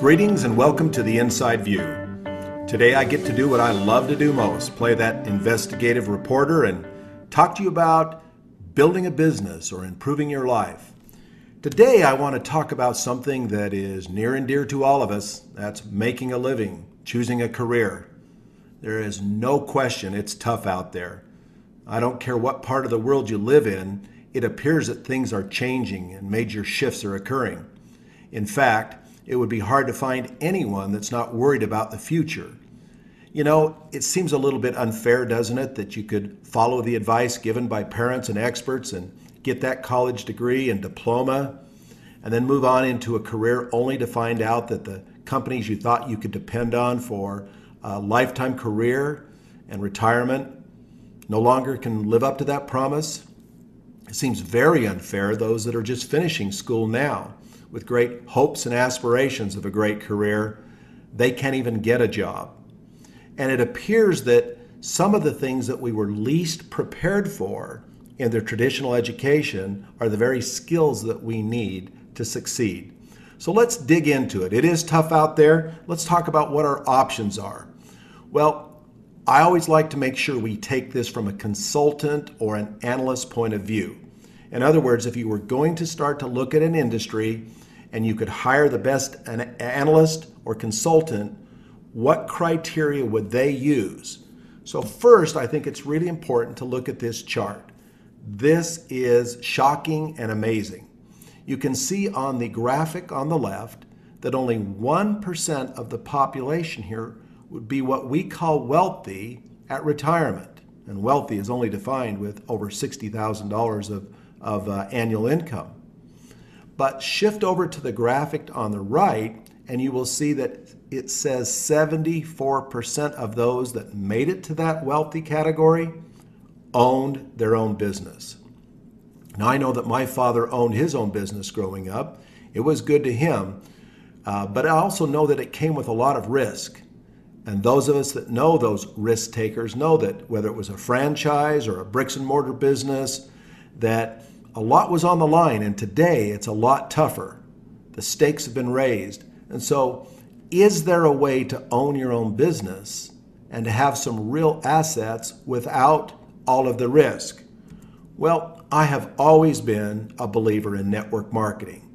Greetings and welcome to the Inside View. Today I get to do what I love to do most, play that investigative reporter and talk to you about building a business or improving your life. Today I want to talk about something that is near and dear to all of us. That's making a living, choosing a career. There is no question it's tough out there. I don't care what part of the world you live in, it appears that things are changing and major shifts are occurring. In fact, it would be hard to find anyone that's not worried about the future. You know, it seems a little bit unfair, doesn't it, that you could follow the advice given by parents and experts and get that college degree and diploma and then move on into a career only to find out that the companies you thought you could depend on for a lifetime career and retirement no longer can live up to that promise. It seems very unfair those that are just finishing school now with great hopes and aspirations of a great career, they can't even get a job. And it appears that some of the things that we were least prepared for in their traditional education are the very skills that we need to succeed. So let's dig into it. It is tough out there. Let's talk about what our options are. Well, I always like to make sure we take this from a consultant or an analyst point of view. In other words, if you were going to start to look at an industry and you could hire the best analyst or consultant, what criteria would they use? So first, I think it's really important to look at this chart. This is shocking and amazing. You can see on the graphic on the left that only 1% of the population here would be what we call wealthy at retirement. And wealthy is only defined with over $60,000 of annual income. But shift over to the graphic on the right and you will see that it says 74% of those that made it to that wealthy category owned their own business. Now I know that my father owned his own business growing up. It was good to him, but I also know that it came with a lot of risk. And those of us that know those risk takers know that whether it was a franchise or a bricks and mortar business, that a lot was on the line, and today it's a lot tougher. The stakes have been raised. And so, is there a way to own your own business and to have some real assets without all of the risk? Well, I have always been a believer in network marketing.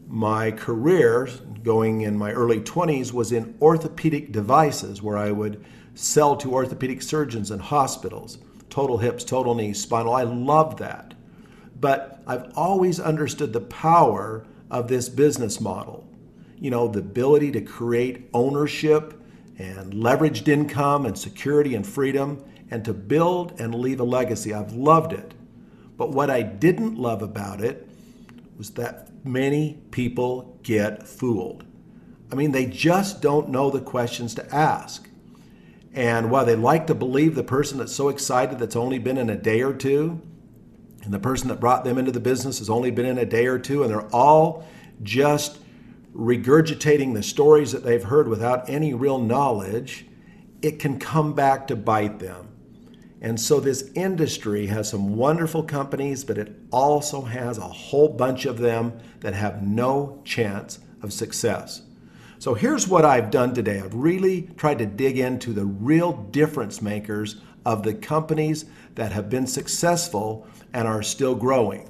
My career, going in my early 20s, was in orthopedic devices where I would sell to orthopedic surgeons and hospitals. Total hips, total knees, spinal. I loved that. But I've always understood the power of this business model. You know, the ability to create ownership and leveraged income and security and freedom and to build and leave a legacy. I've loved it. But what I didn't love about it was that many people get fooled. I mean, they just don't know the questions to ask. And while they like to believe the person that's so excited that's only been in a day or two, and the person that brought them into the business has only been in a day or two, and they're all just regurgitating the stories that they've heard without any real knowledge, it can come back to bite them. And so this industry has some wonderful companies, but it also has a whole bunch of them that have no chance of success. So here's what I've done today. I've really tried to dig into the real difference makers of the companies that have been successful and are still growing.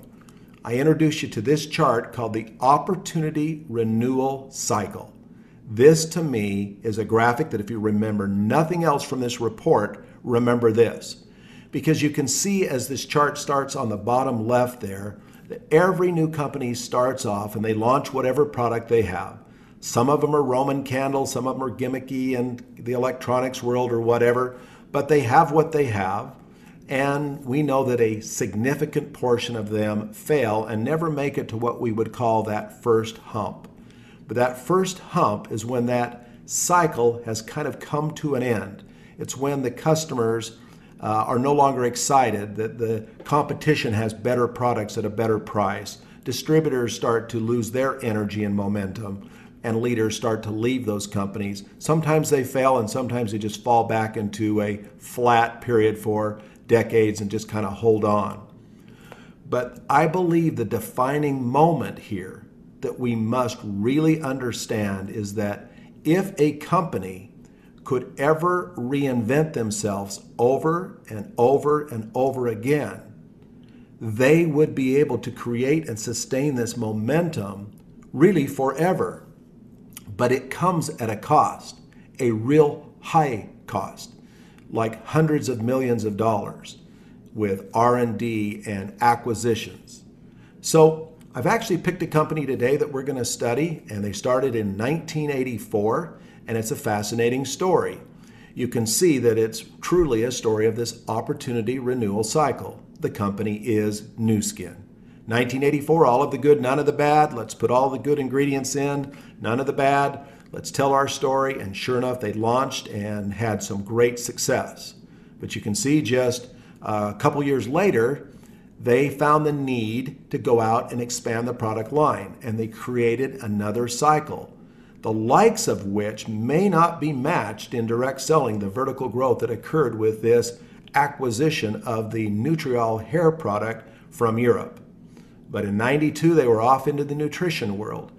I introduce you to this chart called the Opportunity Renewal Cycle. This to me is a graphic that if you remember nothing else from this report, remember this. Because you can see as this chart starts on the bottom left there, that every new company starts off and they launch whatever product they have. Some of them are Roman candles, some of them are gimmicky in the electronics world or whatever, but they have what they have. And we know that a significant portion of them fail and never make it to what we would call that first hump. But that first hump is when that cycle has kind of come to an end. It's when the customers are no longer excited that the competition has better products at a better price. Distributors start to lose their energy and momentum, and leaders start to leave those companies. Sometimes they fail and sometimes they just fall back into a flat period for decades and just kind of hold on. But I believe the defining moment here that we must really understand is that if a company could ever reinvent themselves over and over and over again, they would be able to create and sustain this momentum really forever. But it comes at a cost, a real high cost, like hundreds of millions of dollars with R&D and acquisitions. So I've actually picked a company today that we're going to study, and they started in 1984, and it's a fascinating story. You can see that it's truly a story of this opportunity renewal cycle. The company is Nu Skin. 1984, all of the good, none of the bad. Let's put all the good ingredients in, none of the bad. Let's tell our story. And sure enough, they launched and had some great success. But you can see just a couple years later, they found the need to go out and expand the product line, and they created another cycle, the likes of which may not be matched in direct selling, the vertical growth that occurred with this acquisition of the Nutriol hair product from Europe. But in 92, they were off into the nutrition world.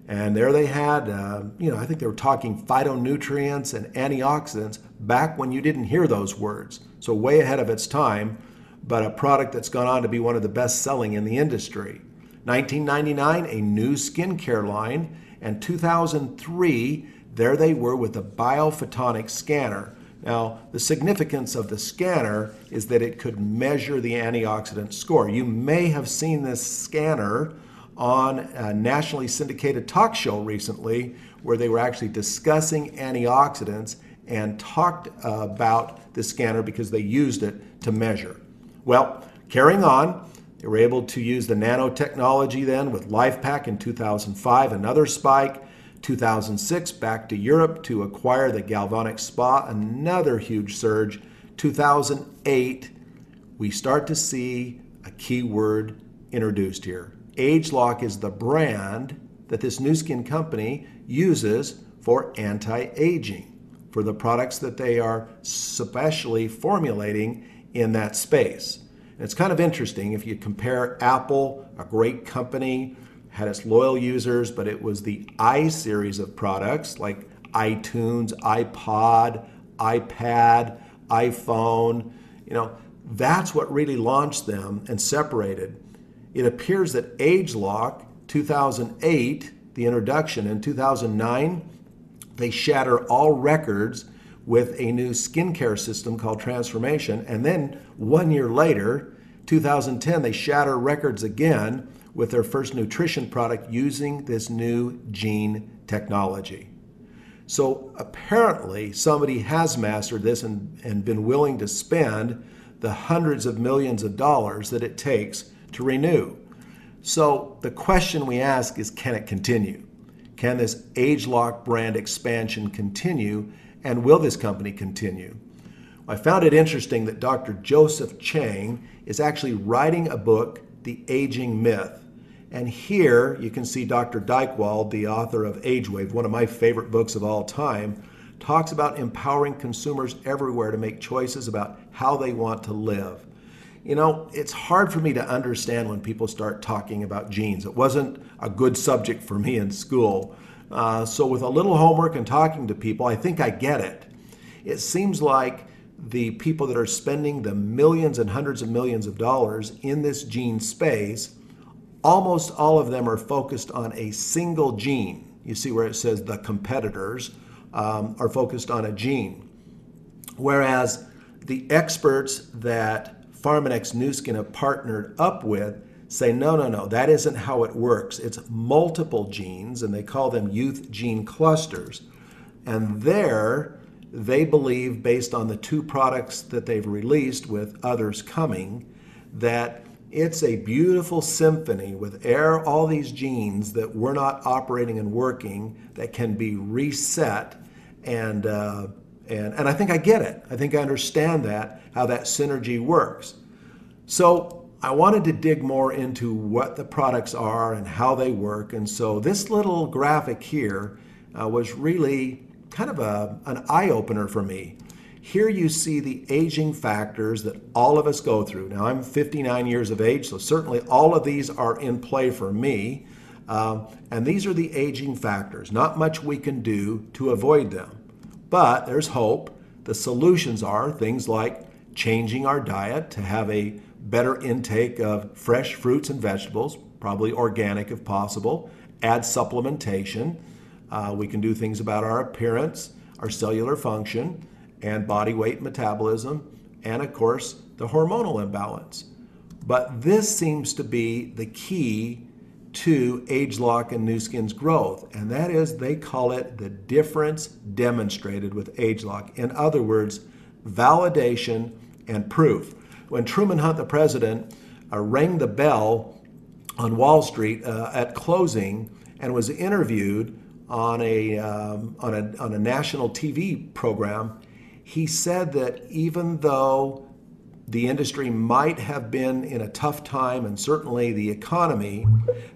And there they had, I think they were talking phytonutrients and antioxidants back when you didn't hear those words. So way ahead of its time, but a product that's gone on to be one of the best selling in the industry. 1999, a new skincare line. And 2003, there they were with a biophotonic scanner. Now, the significance of the scanner is that it could measure the antioxidant score. You may have seen this scanner on a nationally syndicated talk show recently where they were actually discussing antioxidants and talked about the scanner because they used it to measure. Well, carrying on, they were able to use the nanotechnology then with LifePak in 2005, another spike. 2006, back to Europe to acquire the Galvanic Spa, another huge surge. 2008, we start to see a key word introduced here. ageLOC is the brand that this Nu Skin company uses for anti-aging, for the products that they are specially formulating in that space. And it's kind of interesting if you compare Apple, a great company, had its loyal users, but it was the I series of products like iTunes, iPod, iPad, iPhone. That's what really launched them and separated. It appears that ageLOC, 2008, the introduction, in 2009, they shatter all records with a new skincare system called Transformation. And then 1 year later, 2010, they shatter records again with their first nutrition product using this new gene technology. So apparently somebody has mastered this and been willing to spend the hundreds of millions of dollars that it takes to renew. So the question we ask is, can it continue? Can this ageLOC brand expansion continue, and will this company continue? I found it interesting that Dr. Joseph Chang is actually writing a book, The Aging Myth. And here you can see Dr. Dykewald, the author of Age Wave, one of my favorite books of all time, talks about empowering consumers everywhere to make choices about how they want to live. It's hard for me to understand when people start talking about genes. It wasn't a good subject for me in school. So with a little homework and talking to people, I think I get it. It seems like the people that are spending the millions and hundreds of millions of dollars in this gene space, almost all of them are focused on a single gene. You see where it says the competitors are focused on a gene. Whereas the experts that Pharmanex Nu Skin have partnered up with say, no, that isn't how it works. It's multiple genes, and they call them youth gene clusters. And there, they believe, based on the 2 products that they've released with others coming, that it's a beautiful symphony with all these genes that were not operating and working that can be reset. And I think I get it. I think I understand that, how that synergy works. So I wanted to dig more into what the products are and how they work. And so this little graphic here was really kind of an eye-opener for me. Here you see the aging factors that all of us go through. Now, I'm 59 years of age, so certainly all of these are in play for me. And these are the aging factors. Not much we can do to avoid them. But there's hope. The solutions are things like changing our diet to have a better intake of fresh fruits and vegetables, probably organic if possible, add supplementation. We can do things about our appearance, our cellular function, and body weight metabolism, and of course, the hormonal imbalance. But this seems to be the key to ageLOC and Nu Skin's growth, and that is they call it the difference demonstrated with ageLOC. In other words, validation and proof. When Truman Hunt, the president, rang the bell on Wall Street at closing and was interviewed on a national TV program, he said that even though the industry might have been in a tough time, and certainly the economy,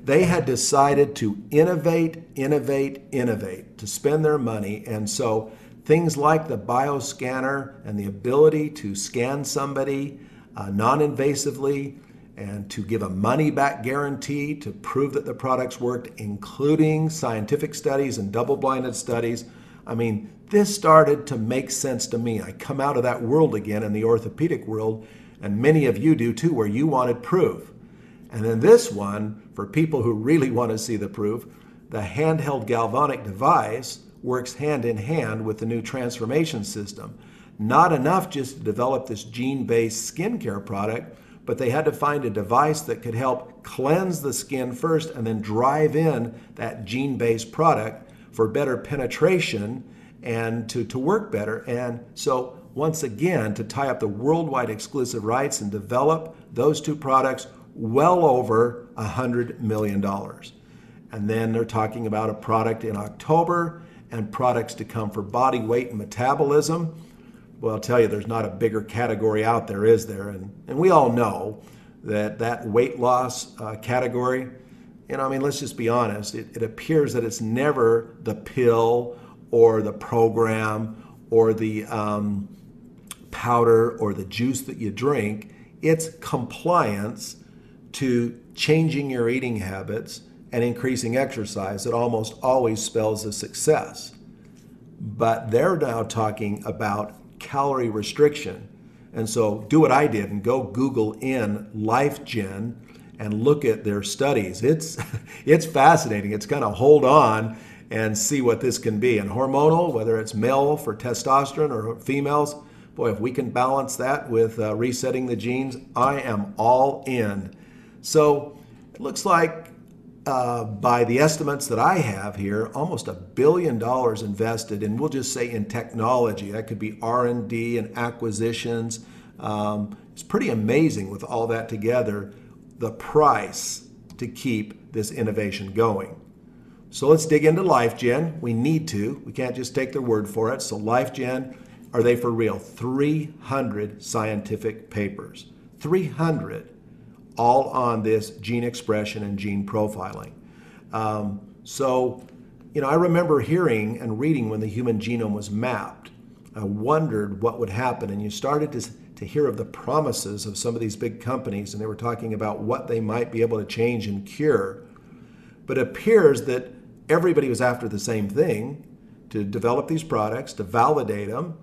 they had decided to innovate, to spend their money. And so things like the bioscanner and the ability to scan somebody non-invasively and to give a money-back guarantee to prove that the products worked, including scientific studies and double-blinded studies. I mean, this started to make sense to me. I come out of that world again in the orthopedic world, and many of you do too, where you wanted proof. And then this one, for people who really want to see the proof, the handheld galvanic device works hand in hand with the new transformation system. Not enough just to develop this gene-based skincare product, but they had to find a device that could help cleanse the skin first and then drive in that gene-based product for better penetration and to work better. And so once again, to tie up the worldwide exclusive rights and develop those two products, well over $100 million. And then they're talking about a product in October and products to come for body weight and metabolism. Well, I'll tell you, there's not a bigger category out there, is there? And we all know that weight loss category, I mean, let's just be honest. It appears that it's never the pill or the program or the powder or the juice that you drink. It's compliance to changing your eating habits and increasing exercise that almost always spells a success. But they're now talking about calorie restriction. And so do what I did and go Google in LifeGen and look at their studies. It's fascinating. It's kind of hold on and see what this can be. And hormonal, whether it's male for testosterone or females, boy, if we can balance that with resetting the genes, I am all in. So it looks like by the estimates that I have here, almost $1 billion invested, and we'll just say in technology. That could be R&D and acquisitions. It's pretty amazing with all that together, the price to keep this innovation going. So let's dig into LifeGen. We need to. We can't just take their word for it. So LifeGen, are they for real? 300 scientific papers. 300. All on this gene expression and gene profiling. So, I remember hearing and reading when the human genome was mapped. I wondered what would happen, and you started to hear of the promises of some of these big companies, and they were talking about what they might be able to change and cure. But it appears that everybody was after the same thing, to develop these products, to validate them,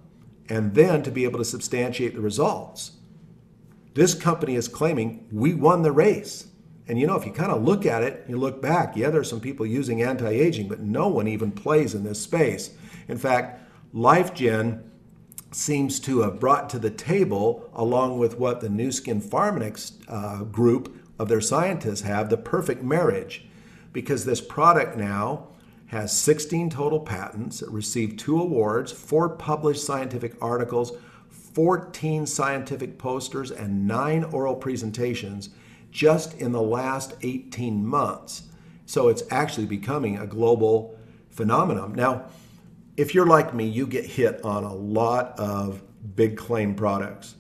and then to be able to substantiate the results. This company is claiming we won the race. And if you kind of look at it, you look back, yeah, there's some people using anti-aging, but no one even plays in this space. In fact, LifeGen seems to have brought to the table, along with what the Nu Skin Pharmanex group of their scientists have, the perfect marriage. Because this product now has 16 total patents. It received 2 awards, 4 published scientific articles, 14 scientific posters, and 9 oral presentations just in the last 18 months. So it's actually becoming a global phenomenon. Now, if you're like me, you get hit on a lot of big claim products.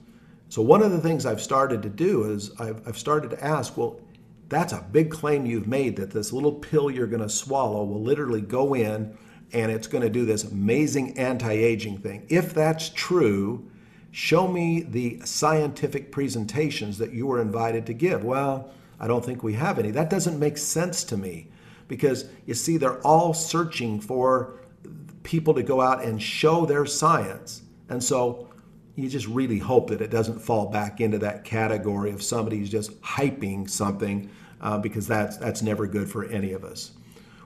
So one of the things I've started to do is I've started to ask, well, that's a big claim you've made that this little pill you're going to swallow will literally go in and it's going to do this amazing anti-aging thing. If that's true, show me the scientific presentations that you were invited to give. Well, I don't think we have any. That doesn't make sense to me because you see, they're all searching for people to go out and show their science. And so you just really hope that it doesn't fall back into that category of somebody who's just hyping something, because that's never good for any of us.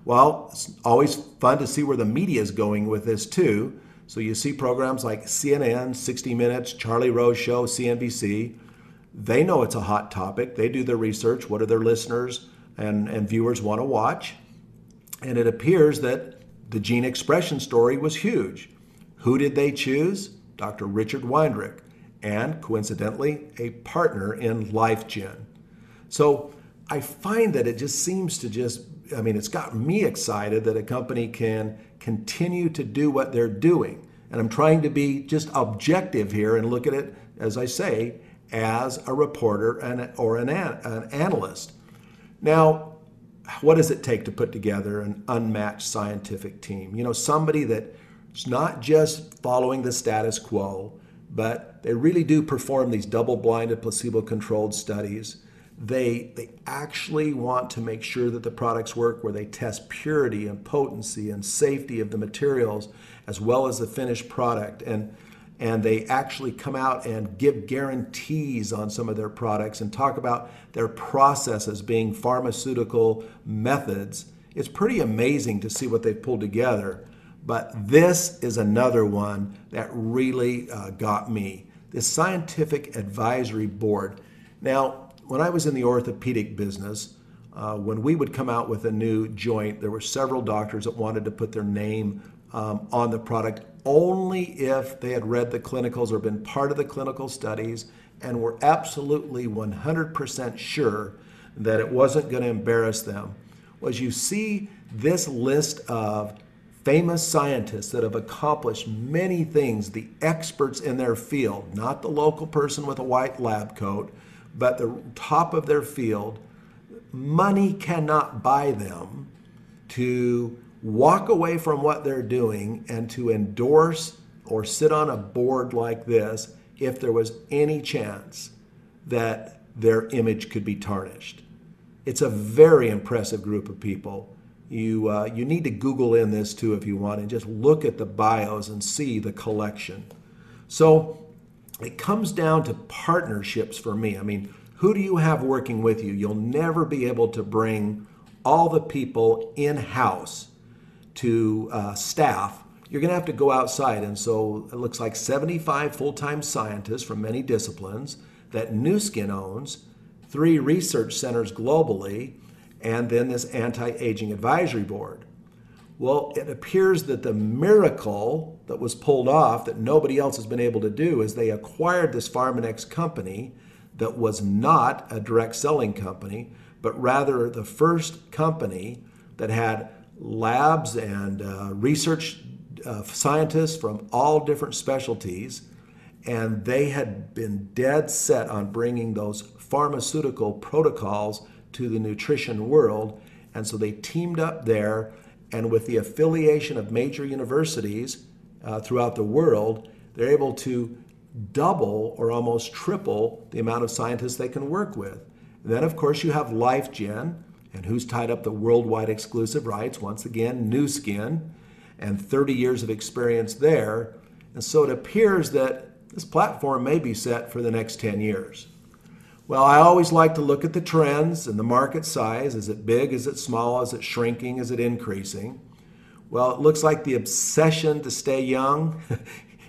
Well, it's always fun to see where the media is going with this too. So you see programs like CNN, 60 Minutes, Charlie Rose Show, CNBC. They know it's a hot topic. They do their research. What do their listeners and viewers want to watch? And it appears that the gene expression story was huge. Who did they choose? Dr. Richard Weinrich, and coincidentally, a partner in LifeGen. So I find that it just seems to it's got me excited that a company can continue to do what they're doing. And I'm trying to be just objective here and look at it, as I say, as a reporter or an analyst. Now, what does it take to put together an unmatched scientific team? Somebody that's not just following the status quo, but they really do perform these double-blinded, placebo-controlled studies. They actually want to make sure that the products work, where they test purity and potency and safety of the materials as well as the finished product. And they actually come out and give guarantees on some of their products and talk about their processes being pharmaceutical methods. It's pretty amazing to see what they've pulled together. But this is another one that really got me. This Scientific Advisory Board. Now, when I was in the orthopedic business, when we would come out with a new joint, there were several doctors that wanted to put their name on the product only if they had read the clinicals or been part of the clinical studies and were absolutely 100% sure that it wasn't going to embarrass them. Was you see this list of famous scientists that have accomplished many things, the experts in their field, not the local person with a white lab coat, but the top of their field. Money cannot buy them to walk away from what they're doing and to endorse or sit on a board like this if there was any chance that their image could be tarnished. It's a very impressive group of people. You need to Google in this too if you want, and just look at the bios and see the collection. So it comes down to partnerships for me. Who do you have working with you? You'll never be able to bring all the people in-house to staff. You're going to have to go outside. And so it looks like 75 full-time scientists from many disciplines that Nu Skin owns, 3 research centers globally, and then this anti-aging advisory board. Well, it appears that the miracle that was pulled off that nobody else has been able to do is they acquired this Pharmanex company that was not a direct selling company, but rather the first company that had labs and research scientists from all different specialties, and they had been dead set on bringing those pharmaceutical protocols to the nutrition world. And so they teamed up there, and with the affiliation of major universities throughout the world, they're able to double or almost triple the amount of scientists they can work with. And then, of course, you have LifeGen, and who's tied up the worldwide exclusive rights? Once again, Nu Skin, and 30 years of experience there. And so it appears that this platform may be set for the next 10 years. Well, I always like to look at the trends and the market size. Is it big? Is it small? Is it shrinking? Is it increasing? Well, it looks like the obsession to stay young,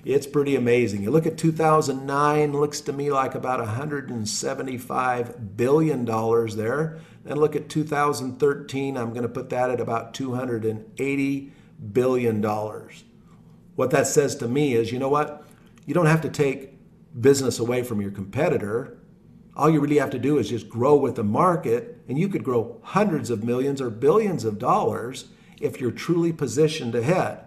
it's pretty amazing. You look at 2009, looks to me like about $175 billion there. Then look at 2013, I'm going to put that at about $280 billion. What that says to me is, you know what? You don't have to take business away from your competitor. All you really have to do is just grow with the market, and you could grow hundreds of millions or billions of dollars if you're truly positioned ahead.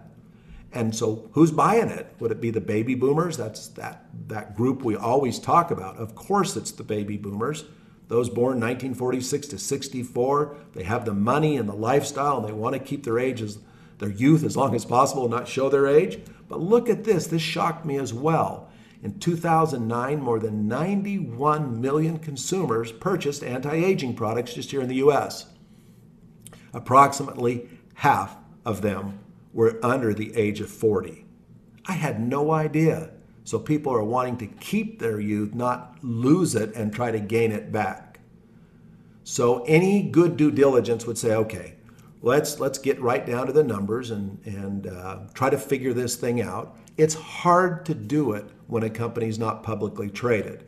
And so who's buying it? Would it be the baby boomers? That's that group we always talk about. Of course it's the baby boomers. Those born 1946 to 64, they have the money and the lifestyle, and they want to keep their youth as long as possible and not show their age. But look at this. This shocked me as well. In 2009, more than 91 million consumers purchased anti-aging products just here in the U.S. Approximately half of them were under the age of 40. I had no idea. So people are wanting to keep their youth, not lose it and try to gain it back. So any good due diligence would say, okay, let's get right down to the numbers and try to figure this thing out. It's hard to do it when a company's not publicly traded.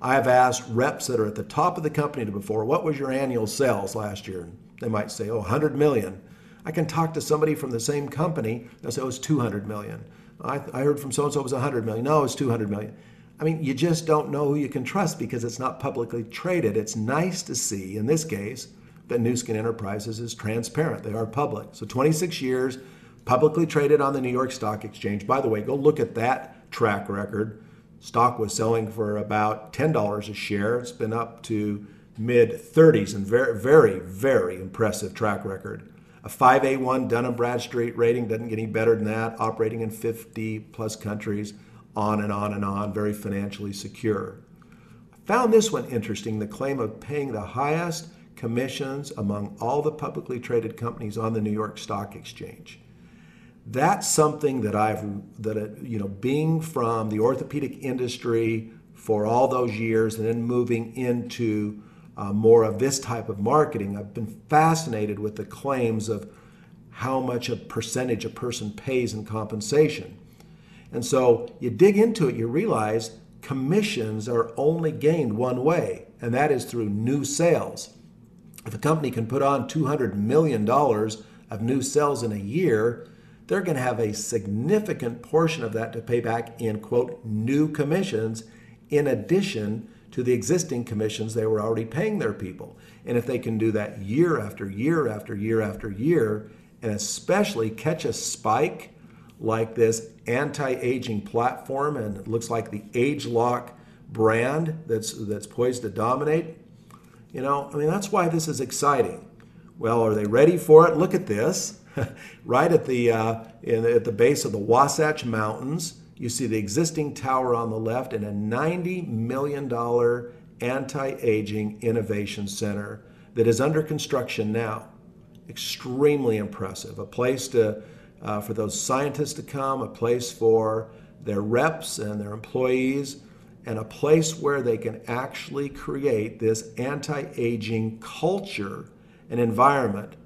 I have asked reps that are at the top of the company before, what was your annual sales last year? And they might say, 100 million. I can talk to somebody from the same company and say, it was 200 million. I heard from so-and-so it was 100 million. No, it's 200 million. I mean, you just don't know who you can trust because it's not publicly traded. It's nice to see, in this case, that Nu Skin Enterprises is transparent. They are public. So 26 years, publicly traded on the New York Stock Exchange. By the way, go look at that track record. Stock was selling for about $10 a share. It's been up to mid-30s and very, very, very impressive track record. A 5A1 Dun & Bradstreet rating, doesn't get any better than that, operating in 50 plus countries, on and on and on, very financially secure. I found this one interesting, the claim of paying the highest commissions among all the publicly traded companies on the New York Stock Exchange. That's something that being from the orthopedic industry for all those years and then moving into more of this type of marketing, I've been fascinated with the claims of how much a percentage a person pays in compensation. And so you dig into it, you realize commissions are only gained one way, and that is through new sales. If a company can put on $200 million of new sales in a year, they're going to have a significant portion of that to pay back in, quote, new commissions, in addition to the existing commissions they were already paying their people. And if they can do that year after year after year after year, and especially catch a spike like this anti-aging platform, and it looks like the ageLOC brand that's poised to dominate, that's why this is exciting. Well, are they ready for it? Look at this. Right at the base of the Wasatch Mountains, you see the existing tower on the left and a $90 million anti-aging innovation center that is under construction now. Extremely impressive. A place for those scientists to come, a place for their reps and their employees, and a place where they can actually create this anti-aging culture and environment.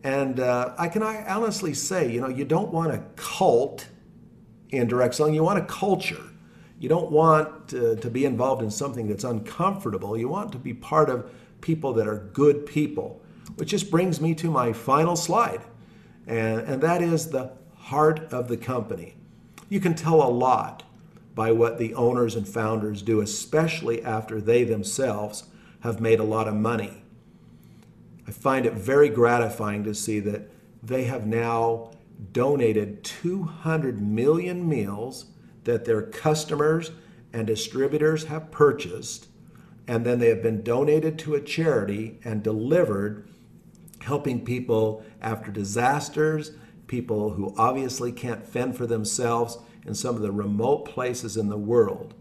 And I can honestly say, you don't want a cult in direct selling. You want a culture. You don't want to be involved in something that's uncomfortable. You want to be part of people that are good people, which just brings me to my final slide. And that is the heart of the company. You can tell a lot by what the owners and founders do, especially after they themselves have made a lot of money. I find it very gratifying to see that they have now donated 200 million meals that their customers and distributors have purchased, and then they have been donated to a charity and delivered, helping people after disasters, people who obviously can't fend for themselves in some of the remote places in the world.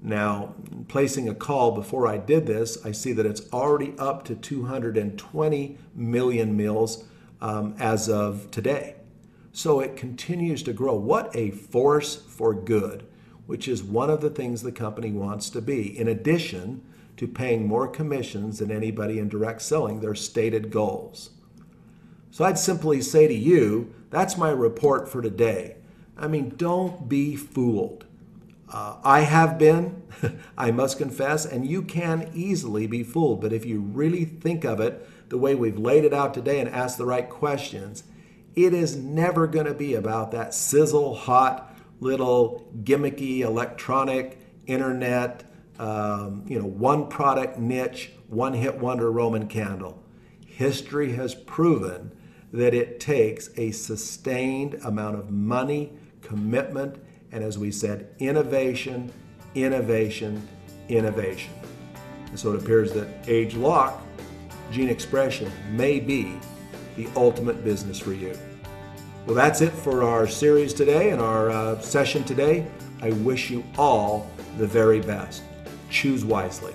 Now, placing a call before I did this, I see that it's already up to 220 million meals as of today. So it continues to grow. What a force for good, which is one of the things the company wants to be, in addition to paying more commissions than anybody in direct selling, their stated goals. So I'd simply say to you, that's my report for today. Don't be fooled. I have been, I must confess, and you can easily be fooled. But if you really think of it the way we've laid it out today and ask the right questions, it is never going to be about that sizzle hot little gimmicky electronic internet, one product niche, one hit wonder Roman candle. History has proven that it takes a sustained amount of money, commitment, and as we said, innovation, innovation, innovation. And so it appears that ageLOC, gene expression, may be the ultimate business for you. Well, that's it for our series today and our session today. I wish you all the very best. Choose wisely.